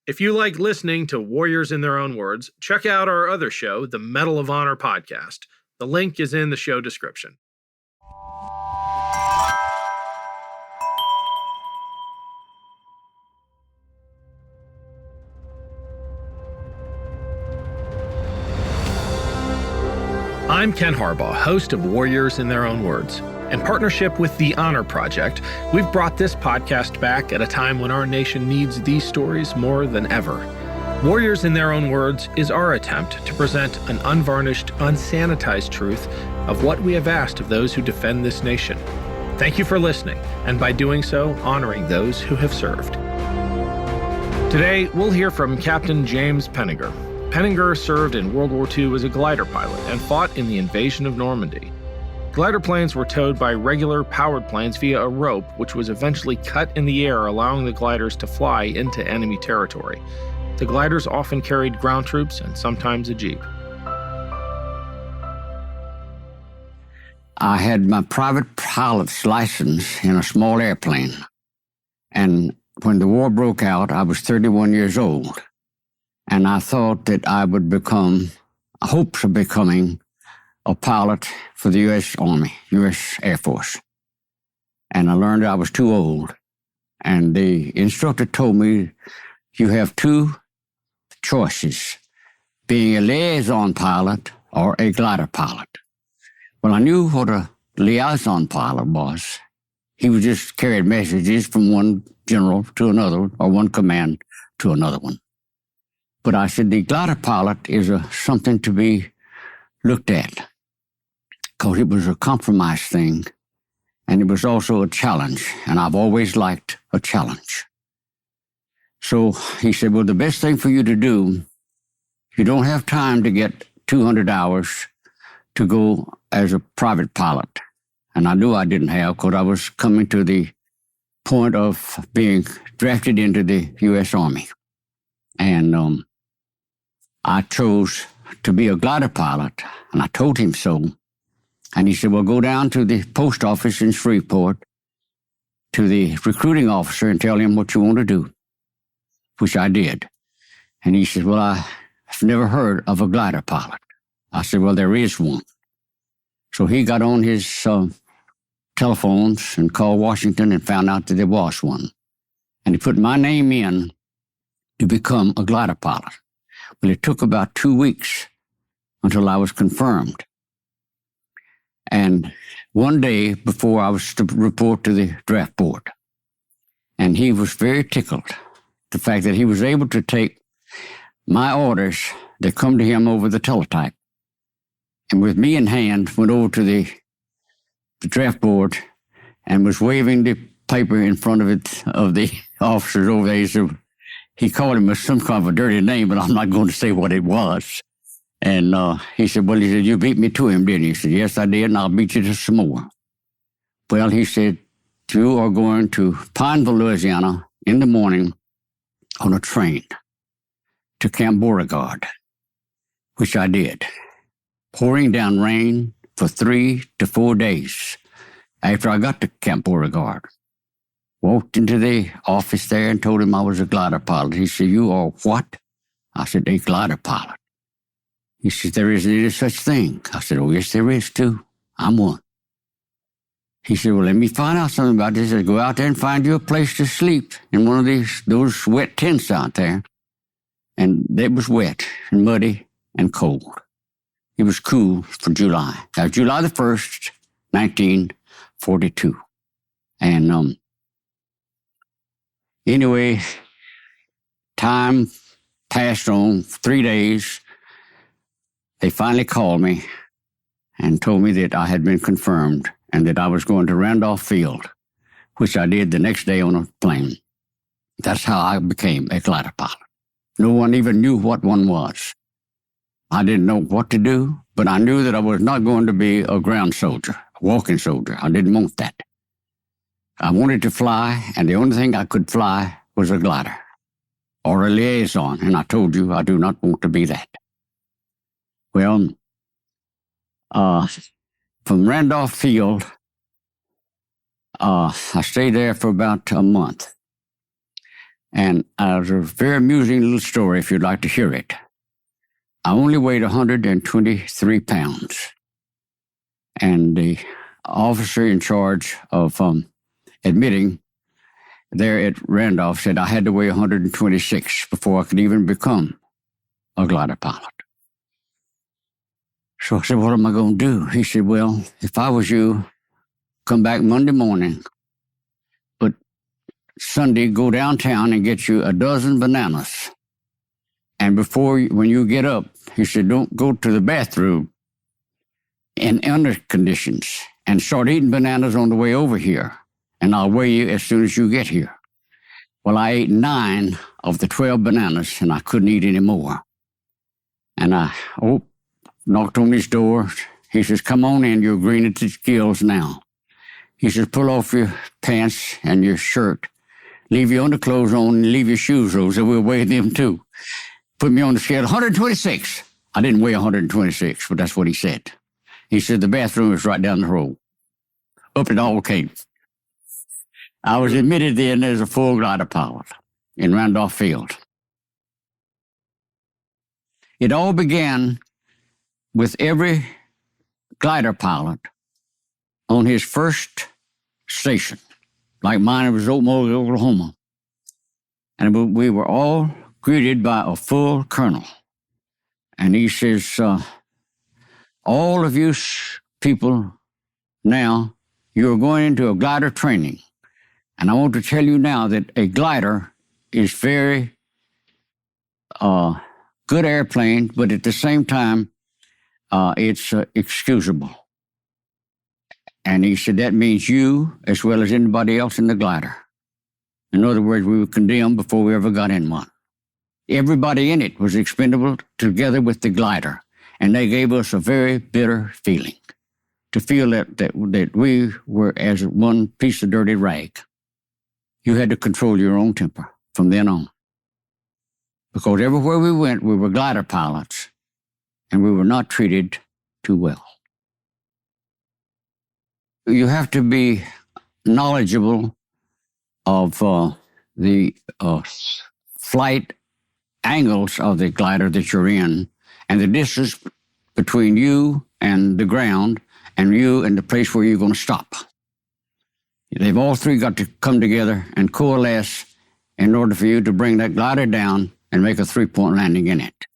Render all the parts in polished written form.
If you like listening to Warriors in Their Own Words, check out our other show, the Medal of Honor podcast. The link is in the show description. I'm Ken Harbaugh, host of Warriors in Their Own Words. In partnership with the Honor Project, we've brought this podcast back at a time when our nation needs these stories more than ever. Warriors in Their Own Words is our attempt to present an unvarnished, unsanitized truth of what we have asked of those who defend this nation. Thank you for listening, and by doing so, honoring those who have served. Today, we'll hear from Captain James Peninger. Peninger served in World War II as a glider pilot and fought in the Invasion of Normandy. Glider planes were towed by regular powered planes via a rope, which was eventually cut in the air, allowing the gliders to fly into enemy territory. The gliders often carried ground troops and sometimes a jeep. I had my private pilot's license in a small airplane. And when the war broke out, I was 31 years old. And I thought that I would hopes of becoming a pilot for the U.S. Army, U.S. Air Force. And I learned I was too old. And the instructor told me, you have two choices, being a liaison pilot or a glider pilot. Well, I knew what a liaison pilot was. He would just carry messages from one general to another or one command to another one. But I said, the glider pilot is something to be looked at, because it was a compromise thing, and it was also a challenge, and I've always liked a challenge. So he said, well, the best thing for you to do, you don't have time to get 200 hours to go as a private pilot. And I knew I didn't have, because I was coming to the point of being drafted into the U.S. Army. And I chose to be a glider pilot, and I told him so. And he said, well, go down to the post office in Shreveport to the recruiting officer and tell him what you want to do, which I did. And he said, well, I've never heard of a glider pilot. I said, well, there is one. So he got on his telephones and called Washington and found out that there was one. And he put my name in to become a glider pilot. Well, it took about 2 weeks until I was confirmed. And one day before I was to report to the draft board. And he was very tickled. The fact that he was able to take my orders that come to him over the teletype, and with me in hand, went over to the draft board and was waving the paper in front of the officers over there. He called him some kind of a dirty name, but I'm not going to say what it was. And he said, you beat me to him, didn't you? He said, yes, I did, and I'll beat you to some more. Well, he said, you are going to Pineville, Louisiana in the morning on a train to Camp Beauregard, which I did, pouring down rain for 3 to 4 days after I got to Camp Beauregard. Walked into the office there and told him I was a glider pilot. He said, you are what? I said, a glider pilot. He said, there isn't any such thing. I said, oh, yes, there is too. I'm one. He said, well, let me find out something about this. He said, go out there and find you a place to sleep in one of those wet tents out there. And it was wet and muddy and cold. It was cool for July. That was July the 1st, 1942. And anyway, time passed on 3 days. They finally called me and told me that I had been confirmed and that I was going to Randolph Field, which I did the next day on a plane. That's how I became a glider pilot. No one even knew what one was. I didn't know what to do, but I knew that I was not going to be a ground soldier, a walking soldier. I didn't want that. I wanted to fly, and the only thing I could fly was a glider or a liaison, and I told you I do not want to be that. Well, from Randolph Field, I stayed there for about a month. And there's a very amusing little story if you'd like to hear it. I only weighed 123 pounds. And the officer in charge of admitting there at Randolph said I had to weigh 126 before I could even become a glider pilot. So I said, what am I going to do? He said, well, if I was you, come back Monday morning, but Sunday, go downtown and get you a dozen bananas. And when you get up, he said, don't go to the bathroom in under conditions and start eating bananas on the way over here. And I'll weigh you as soon as you get here. Well, I ate 9 of the 12 bananas, and I couldn't eat any more. And I knocked on his door. He says, come on in, you're green at the gills now. He says, pull off your pants and your shirt. Leave your underclothes on and leave your shoes on, so we'll weigh them too. Put me on the scale, 126. I didn't weigh 126, but that's what he said. He said, the bathroom is right down the road. Up it all came. I was admitted then as a full glider pilot in Randolph Field. It all began with every glider pilot on his first station. Like mine, it was Oakmore, Oklahoma. And we were all greeted by a full colonel. And he says, all of you people now, you're going into a glider training. And I want to tell you now that a glider is very good airplane, but at the same time, it's excusable. And he said, that means you as well as anybody else in the glider. In other words, we were condemned before we ever got in one. Everybody in it was expendable together with the glider. And they gave us a very bitter feeling to feel that we were as one piece of dirty rag. You had to control your own temper from then on. Because everywhere we went, we were glider pilots, and we were not treated too well. You have to be knowledgeable of the flight angles of the glider that you're in, and the distance between you and the ground, and you and the place where you're going to stop. They've all three got to come together and coalesce in order for you to bring that glider down and make a 3-point landing in it.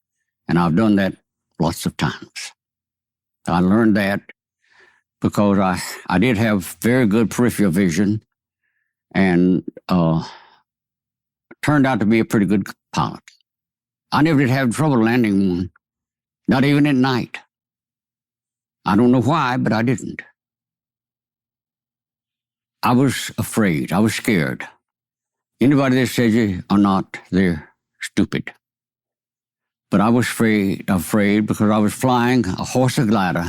And I've done that lots of times. I learned that because I did have very good peripheral vision and turned out to be a pretty good pilot. I never did have trouble landing one, not even at night. I don't know why, but I didn't. I was afraid. I was scared. Anybody that says you are not, they're stupid. But I was afraid because I was flying a horse glider,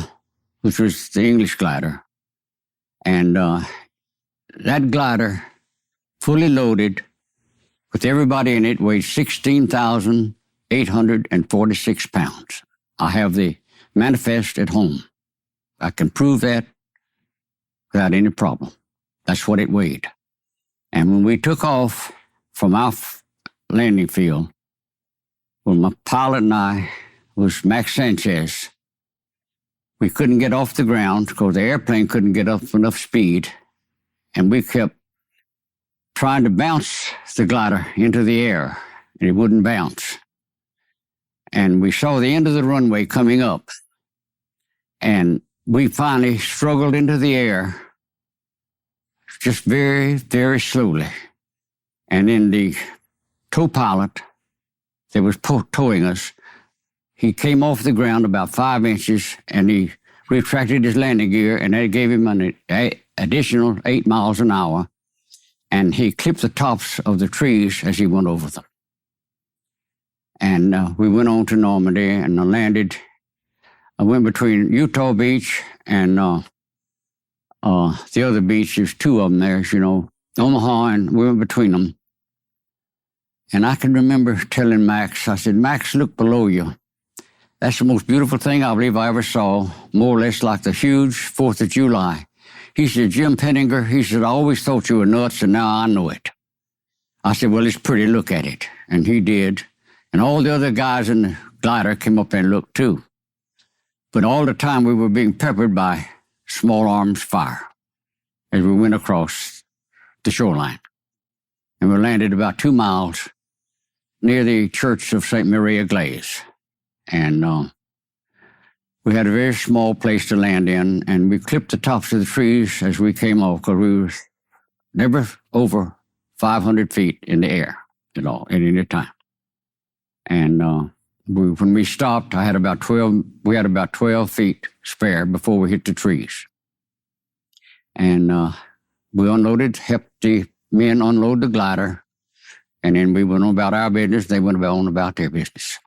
which was the English glider. And that glider, fully loaded, with everybody in it, weighed 16,846 pounds. I have the manifest at home. I can prove that without any problem. That's what it weighed. And when we took off from our landing field, when my pilot and I was Max Sanchez, we couldn't get off the ground because the airplane couldn't get up enough speed. And we kept trying to bounce the glider into the air, and it wouldn't bounce. And we saw the end of the runway coming up. And we finally struggled into the air just very, very slowly. And then the tow pilot that was towing us, he came off the ground about 5 inches, and he retracted his landing gear, and that gave him an additional 8 miles an hour. And he clipped the tops of the trees as he went over them. And we went on to Normandy and landed. I went between Utah Beach and the other beach. There's 2 of them there, you know, Omaha, and we went between them. And I can remember telling Max, I said, Max, look below you. That's the most beautiful thing I believe I ever saw, more or less like the huge 4th of July. He said, Jim Peninger, he said, I always thought you were nuts, and now I know it. I said, well, it's pretty, look at it. And he did. And all the other guys in the glider came up there and looked too. But all the time we were being peppered by small arms fire as we went across the shoreline. And we landed about 2 miles near the church of St. Maria Glaze. And we had a very small place to land in, and we clipped the tops of the trees as we came off, because we were never over 500 feet in the air at all, at any time. And when we stopped, we had about 12 feet spare before we hit the trees. And we unloaded, helped the men unload the glider, and then we went on about our business. They went on about their business.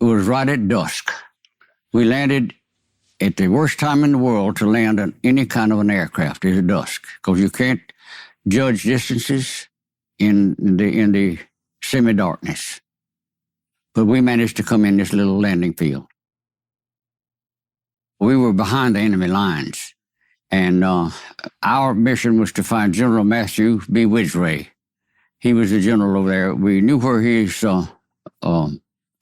It was right at dusk. We landed at the worst time in the world to land on any kind of an aircraft is at dusk, because you can't judge distances in the semi-darkness. But we managed to come in this little landing field. We were behind the enemy lines, and our mission was to find General Matthew B. Widgway. He was the general over there. We knew where his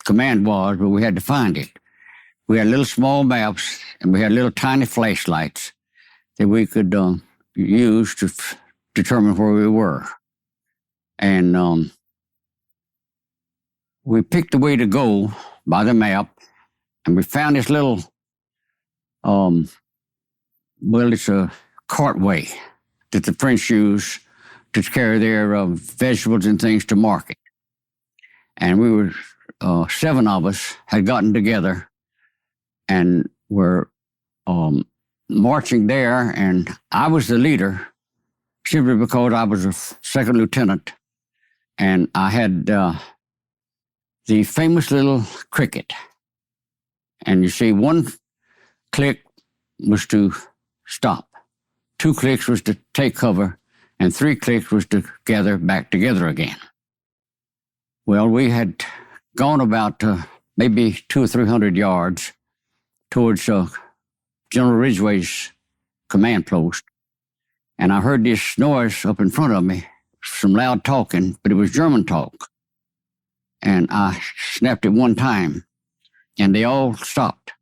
command was, but we had to find it. We had little small maps, and we had little tiny flashlights that we could use to determine where we were. And we picked the way to go by the map, and we found this little, it's a cartway that the French use to carry their vegetables and things to market. And we were, 7 of us had gotten together and were marching there, and I was the leader simply because I was a second lieutenant, and I had the famous little cricket. And you see, 1 click was to stop, 2 clicks was to take cover, and 3 clicks was to gather back together again. Well, we had gone about maybe 200 or 300 yards towards General Ridgway's command post, and I heard this noise up in front of me, some loud talking, but it was German talk. And I snapped it 1 time, and they all stopped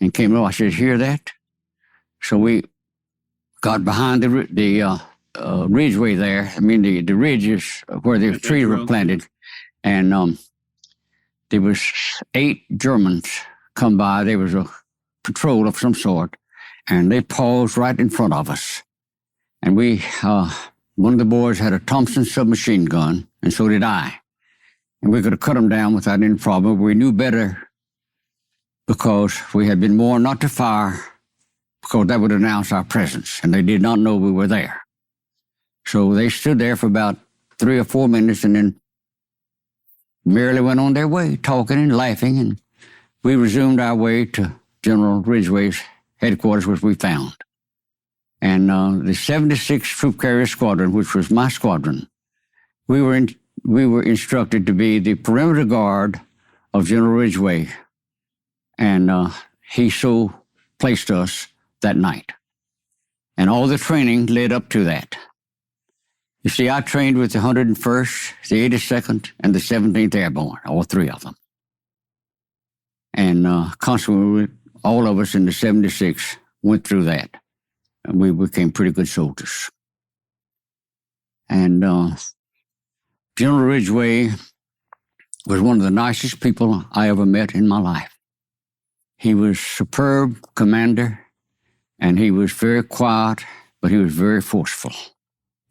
and came over. I said, hear that? So we got behind the ridgeway there. I mean, the ridges where the trees were planted. And there was 8 Germans come by. There was a patrol of some sort, and they paused right in front of us. And we, one of the boys had a Thompson submachine gun, and so did I. And we could have cut them down without any problem. We knew better because we had been warned not to fire, because that would announce our presence, and they did not know we were there. So they stood there for about 3 or 4 minutes and then merely went on their way, talking and laughing, and we resumed our way to General Ridgway's headquarters, which we found. And the 76th Troop Carrier Squadron, which was my squadron, we were instructed to be the perimeter guard of General Ridgway, and he so placed us that night. And all the training led up to that. You see, I trained with the 101st, the 82nd, and the 17th Airborne, all 3 of them. And constantly, all of us in the 76 went through that. And we became pretty good soldiers. And General Ridgway was one of the nicest people I ever met in my life. He was a superb commander, and he was very quiet, but he was very forceful.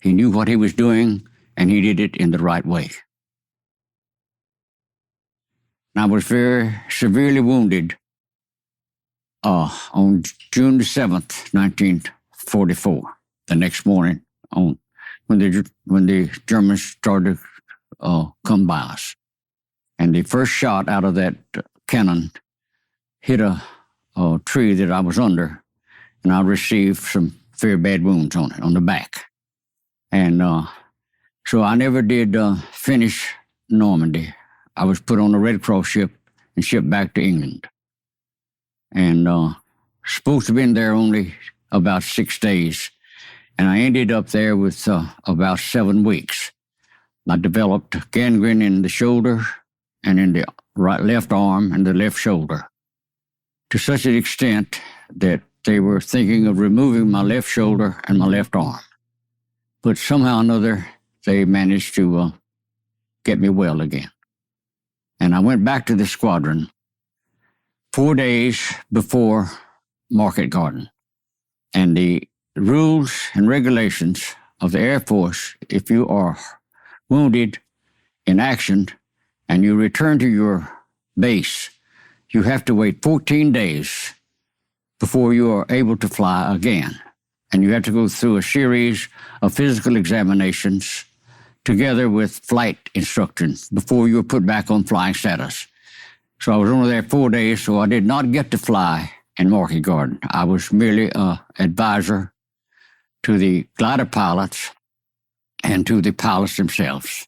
He knew what he was doing, and he did it in the right way. And I was very severely wounded on June the 7th, 1944, the next morning, when the Germans started to come by us. And the first shot out of that cannon hit a tree that I was under, and I received some very bad wounds on the back. And so I never did finish Normandy. I was put on a Red Cross ship and shipped back to England. And supposed to have been there only about 6 days. And I ended up there with about 7 weeks. I developed gangrene in the shoulder and in the left arm and the left shoulder, to such an extent that they were thinking of removing my left shoulder and my left arm. But somehow or another, they managed to get me well again. And I went back to the squadron 4 days before Market Garden. And the rules and regulations of the Air Force, if you are wounded in action and you return to your base, you have to wait 14 days before you are able to fly again. And you have to go through a series of physical examinations together with flight instructions before you are put back on flying status. So I was only there 4 days, so I did not get to fly in Market Garden. I was merely an advisor to the glider pilots and to the pilots themselves.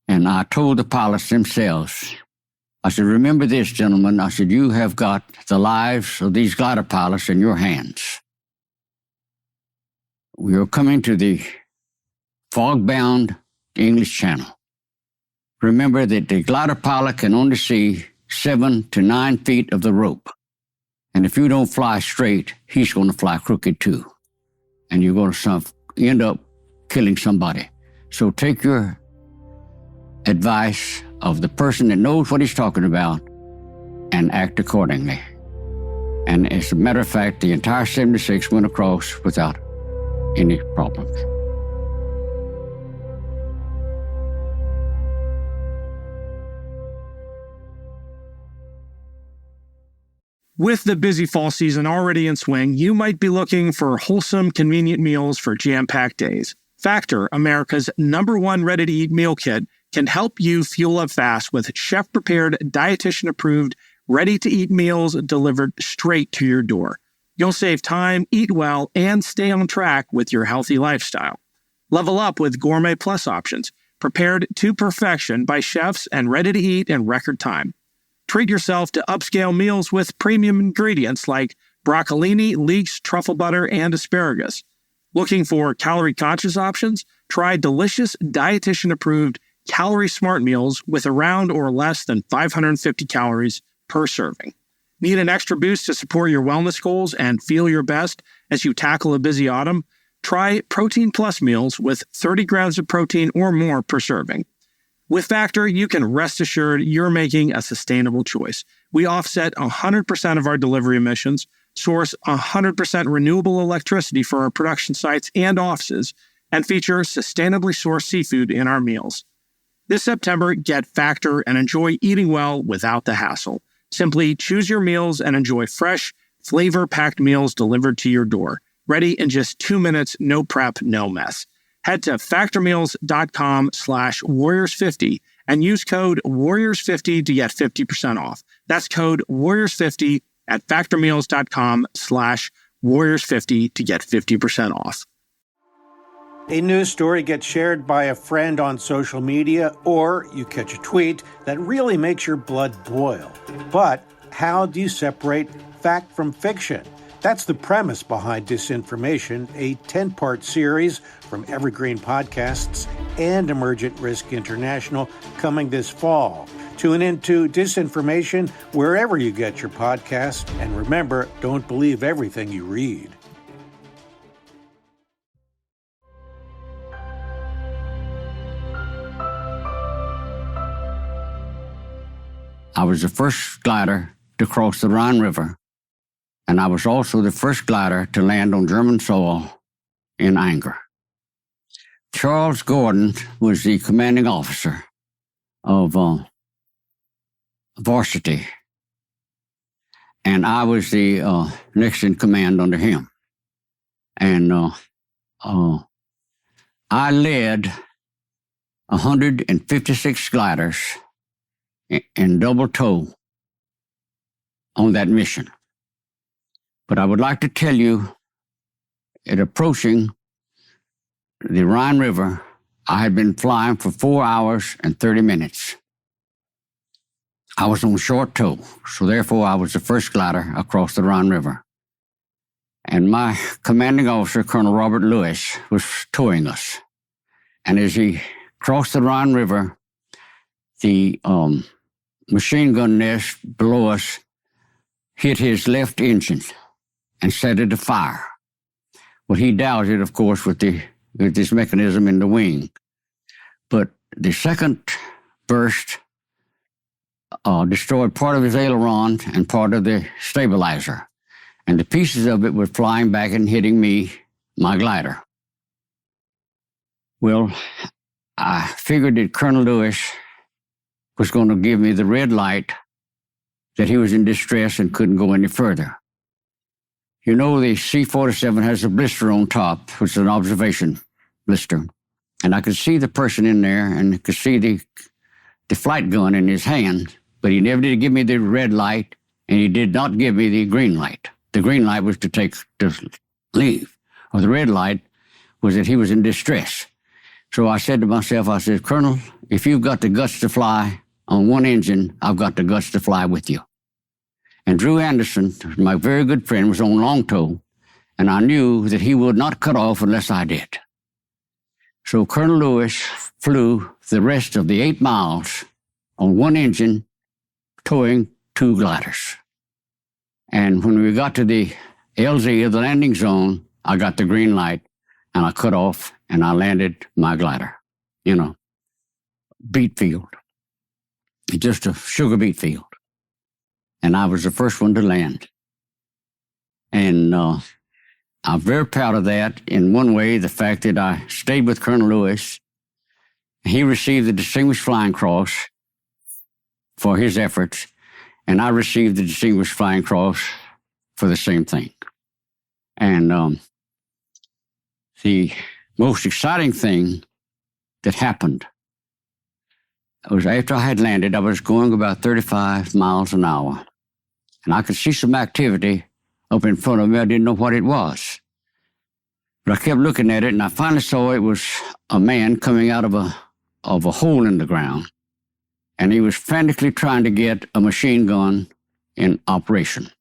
And I told the pilots themselves, I said, remember this, gentlemen. I said, you have got the lives of these glider pilots in your hands. We are coming to the fog-bound English Channel. Remember that the glider pilot can only see 7 to 9 feet of the rope. And if you don't fly straight, he's going to fly crooked too. And you're going to end up killing somebody. So take your advice of the person that knows what he's talking about and act accordingly. And as a matter of fact, the entire 76 went across without any problems. With the busy fall season already in swing, you might be looking for wholesome, convenient meals for jam-packed days. Factor, America's #1 ready-to-eat meal kit, can help you fuel up fast with chef-prepared, dietitian-approved, ready-to-eat meals delivered straight to your door. You'll save time, eat well, and stay on track with your healthy lifestyle. Level up with Gourmet Plus options, prepared to perfection by chefs and ready to eat in record time. Treat yourself to upscale meals with premium ingredients like broccolini, leeks, truffle butter, and asparagus. Looking for calorie-conscious options? Try delicious, dietitian-approved, calorie-smart meals with around or less than 550 calories per serving. Need an extra boost to support your wellness goals and feel your best as you tackle a busy autumn? Try Protein Plus meals with 30 grams of protein or more per serving. With Factor, you can rest assured you're making a sustainable choice. We offset 100% of our delivery emissions, source 100% renewable electricity for our production sites and offices, and feature sustainably sourced seafood in our meals. This September, get Factor and enjoy eating well without the hassle. Simply choose your meals and enjoy fresh, flavor-packed meals delivered to your door. Ready in just 2 minutes, no prep, no mess. Head to factormeals.com/warriors50 and use code warriors50 to get 50% off. That's code warriors50 at factormeals.com/warriors50 to get 50% off. A news story gets shared by a friend on social media, or you catch a tweet that really makes your blood boil. But how do you separate fact from fiction? That's the premise behind Disinformation, a 10-part series from Evergreen Podcasts and Emergent Risk International coming this fall. Tune into Disinformation wherever you get your podcasts, and remember, don't believe everything you read. I was the first glider to cross the Rhine River, and I was also the first glider to land on German soil in anger. Charles Gordon was the commanding officer of Varsity, and I was the next in command under him. And I led 156 gliders in double tow on that mission. But I would like to tell you, at approaching the Rhine River, I had been flying for 4 hours and 30 minutes. I was on short tow, so therefore I was the first glider across the Rhine River. And my commanding officer, Colonel Robert Lewis, was towing us. And as he crossed the Rhine River. The machine gun nest below us hit his left engine and set it afire. Well, he doused it, of course, with this mechanism in the wing. But the second burst destroyed part of his aileron and part of the stabilizer. And the pieces of it were flying back and hitting me, my glider. Well, I figured that Colonel Lewis was going to give me the red light that he was in distress and couldn't go any further. You know, the C-47 has a blister on top, which is an observation blister. And I could see the person in there and could see the flight gun in his hand, but he never did give me the red light, and he did not give me the green light. The green light was to leave, or the red light was that he was in distress. So I said to myself, I said, Colonel, if you've got the guts to fly on one engine, I've got the guts to fly with you. And Drew Anderson, my very good friend, was on long tow, and I knew that he would not cut off unless I did. So Colonel Lewis flew the rest of the 8 miles on one engine, towing 2 gliders. And when we got to the LZ of the landing zone, I got the green light, and I cut off, and I landed my glider in a beet field, just a sugar beet field. And I was the first one to land. And I'm very proud of that. In one way, the fact that I stayed with Colonel Lewis. He received the Distinguished Flying Cross for his efforts, and I received the Distinguished Flying Cross for the same thing. And the most exciting thing that happened was after I had landed, I was going about 35 miles an hour, and I could see some activity up in front of me. I didn't know what it was. But I kept looking at it, and I finally saw it was a man coming out of a hole in the ground, and he was frantically trying to get a machine gun in operation.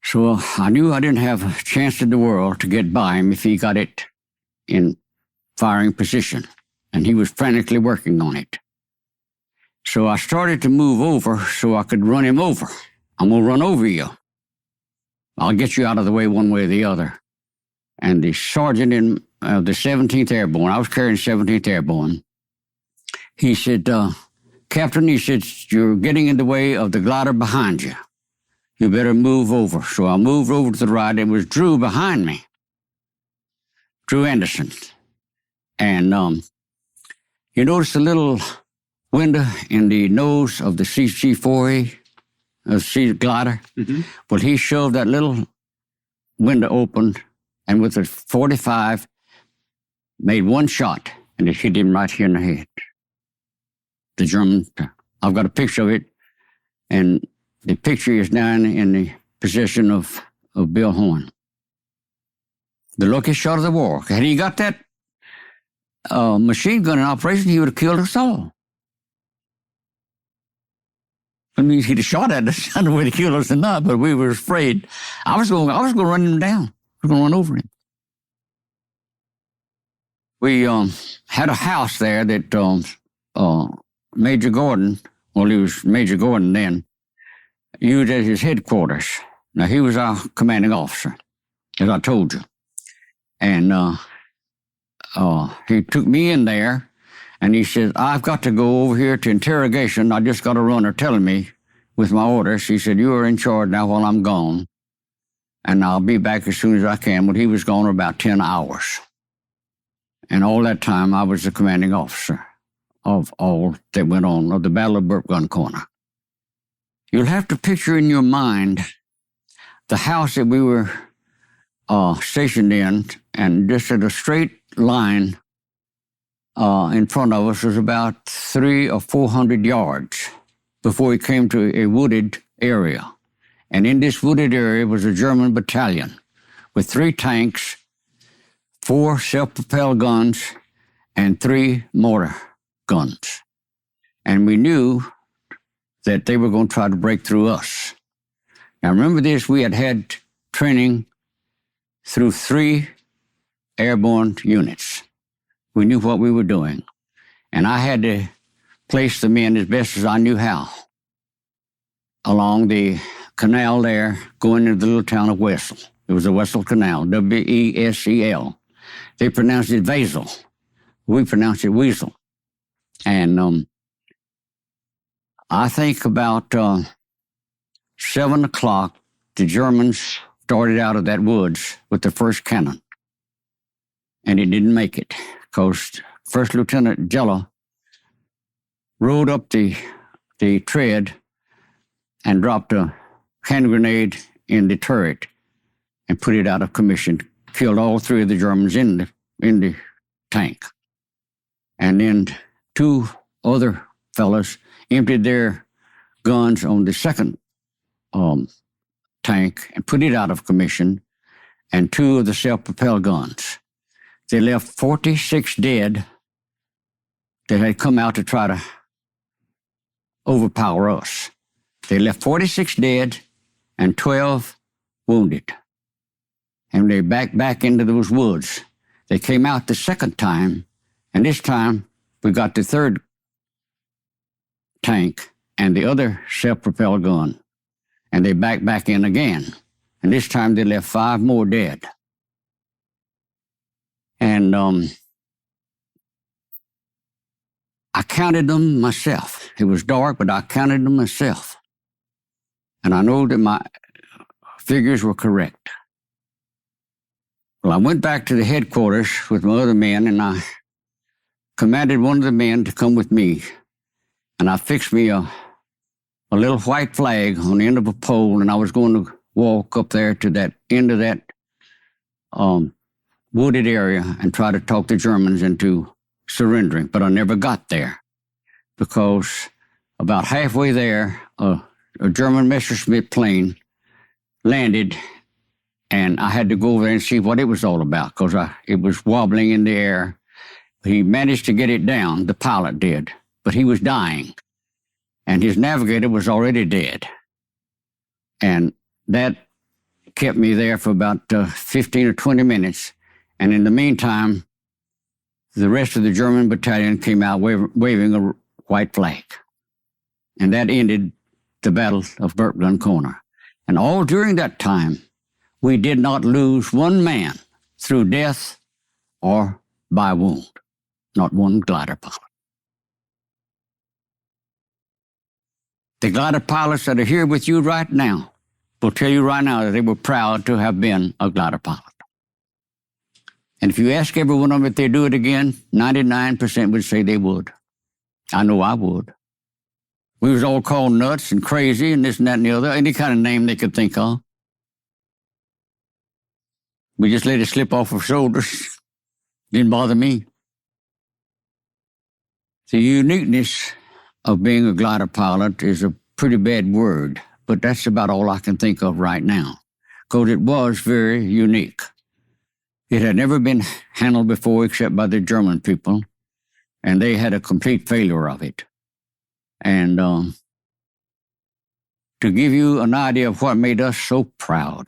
So I knew I didn't have a chance in the world to get by him if he got it in firing position, and he was frantically working on it. So I started to move over so I could run him over. I'm going to run over you. I'll get you out of the way one way or the other. And the sergeant in the 17th Airborne, I was carrying 17th Airborne, he said, Captain, he said, you're getting in the way of the glider behind you. You better move over. So I moved over to the right. It was Drew behind me, Drew Anderson. And you notice the little window in the nose of the CG-4A, C glider? Mm-hmm. Well, he shoved that little window open, and with a 45, made one shot, and it hit him right here in the head. The German, I've got a picture of it, and the picture is now in the possession of Bill Horn. The luckiest shot of the war. Had he got that machine gun in operation, he would have killed us all. I mean, he'd have shot at us. I don't know whether he killed us or not, but we were afraid. I was going to run him down. I was going to run over him. We had a house there that Major Gordon, well, he was Major Gordon then, used as his headquarters. Now, he was our commanding officer, as I told you. And he took me in there, and he said, I've got to go over here to interrogation. I just got a runner telling me with my orders. He said, you are in charge now while I'm gone, and I'll be back as soon as I can. Well, he was gone about 10 hours. And all that time, I was the commanding officer of all that went on, of the Battle of Burp Gun Corner. You'll have to picture in your mind the house that we were stationed in, and just at a straight line in front of us was about 300 or 400 yards before we came to a wooded area. And in this wooded area was a German battalion with 3 tanks, 4 self-propelled guns, and 3 mortar guns. And we knew that they were going to try to break through us. Now remember this, we had training through 3 airborne units. We knew what we were doing. And I had to place the men as best as I knew how along the canal there, going into the little town of Wessel. It was the Wessel Canal, W-E-S-E-L. They pronounced it Vazel. We pronounced it Weasel. And I think about 7 o'clock, the Germans started out of that woods with the first cannon. And it didn't make it, because First Lieutenant Jello rode up the tread and dropped a hand grenade in the turret and put it out of commission, killed all 3 of the Germans in the tank. And then 2 other fellas emptied their guns on the second tank and put it out of commission, and 2 of the self-propelled guns. They left 46 dead that had come out to try to overpower us. They left 46 dead and 12 wounded. And they backed back into those woods. They came out the second time, and this time we got the third tank and the other self-propelled gun. And they backed back in again. And this time they left 5 more dead. And I counted them myself. It was dark, but I counted them myself. And I know that my figures were correct. Well, I went back to the headquarters with my other men, and I commanded one of the men to come with me. And I fixed me a little white flag on the end of a pole, and I was going to walk up there to that end of that wooded area and try to talk the Germans into surrendering. But I never got there, because about halfway there, a German Messerschmitt plane landed, and I had to go over there and see what it was all about, because it was wobbling in the air. He managed to get it down, the pilot did, but he was dying, and his navigator was already dead. And that kept me there for about 15 or 20 minutes. And in the meantime, the rest of the German battalion came out waving a white flag. And that ended the Battle of Burp Gun Corner. And all during that time, we did not lose one man through death or by wound, not one glider pilot. The glider pilots that are here with you right now will tell you right now that they were proud to have been a glider pilot. And if you ask every one of them if they do it again, 99% would say they would. I know I would. We was all called nuts and crazy and this and that and the other, any kind of name they could think of. We just let it slip off our shoulders. Didn't bother me. The uniqueness of being a glider pilot is a pretty bad word, but that's about all I can think of right now, because it was very unique. It had never been handled before except by the German people, and they had a complete failure of it. And to give you an idea of what made us so proud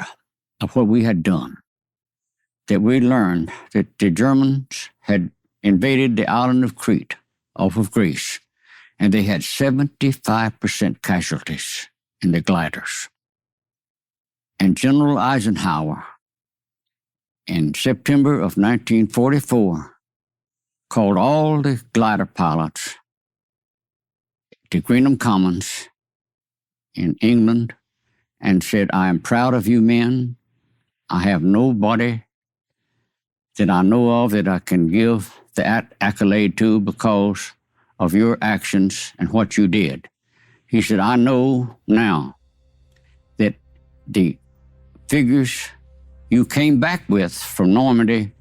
of what we had done, that we learned that the Germans had invaded the island of Crete off of Greece, and they had 75% casualties in the gliders. And General Eisenhower, in September of 1944, called all the glider pilots to Greenham Commons in England and said, "I am proud of you men. I have nobody that I know of that I can give the accolade to because of your actions and what you did." He said, "I know now that the figures you came back with from Normandy,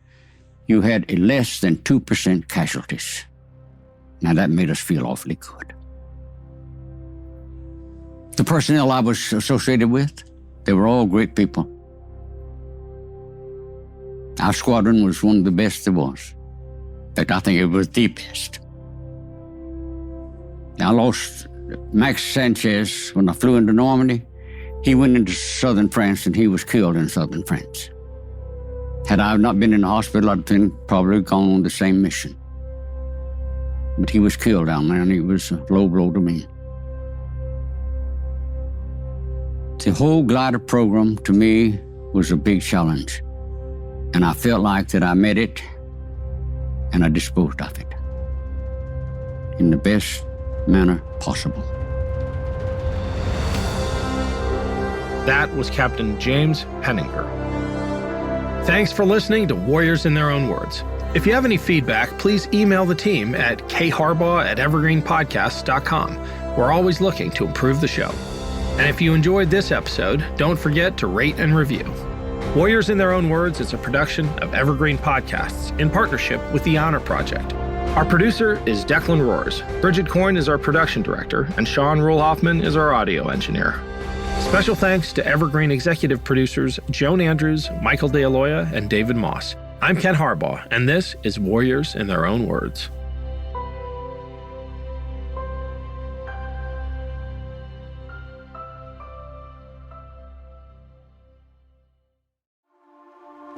you had less than 2% casualties." Now that made us feel awfully good. The personnel I was associated with, they were all great people. Our squadron was one of the best there was. In fact, I think it was the best. I lost Max Sanchez when I flew into Normandy. He went into southern France and he was killed in southern France. Had I not been in the hospital, I'd been probably gone on the same mission. But he was killed down there, and it was a low blow to me. The whole glider program, to me, was a big challenge. And I felt like that I met it, and I disposed of it in the best manner possible. That was Captain James Peninger. Thanks for listening to Warriors in Their Own Words. If you have any feedback, please email the team at kharbaugh@evergreenpodcasts.com. We're always looking to improve the show. And if you enjoyed this episode, don't forget to rate and review. Warriors in Their Own Words is a production of Evergreen Podcasts in partnership with the Honor Project. Our producer is Declan Roars. Bridget Coyne is our production director, and Sean Rule-Hoffman is our audio engineer. Special thanks to Evergreen executive producers Joan Andrews, Michael DeAloia, and David Moss. I'm Ken Harbaugh, and this is Warriors in Their Own Words.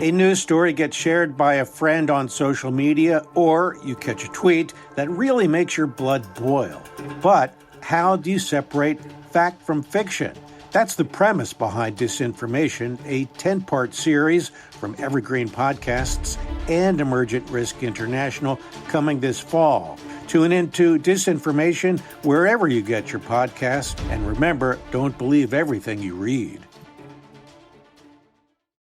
A news story gets shared by a friend on social media, or you catch a tweet that really makes your blood boil. But how do you separate fact from fiction? That's the premise behind Disinformation, a 10-part series from Evergreen Podcasts and Emergent Risk International coming this fall. Tune into Disinformation wherever you get your podcasts, and remember, don't believe everything you read.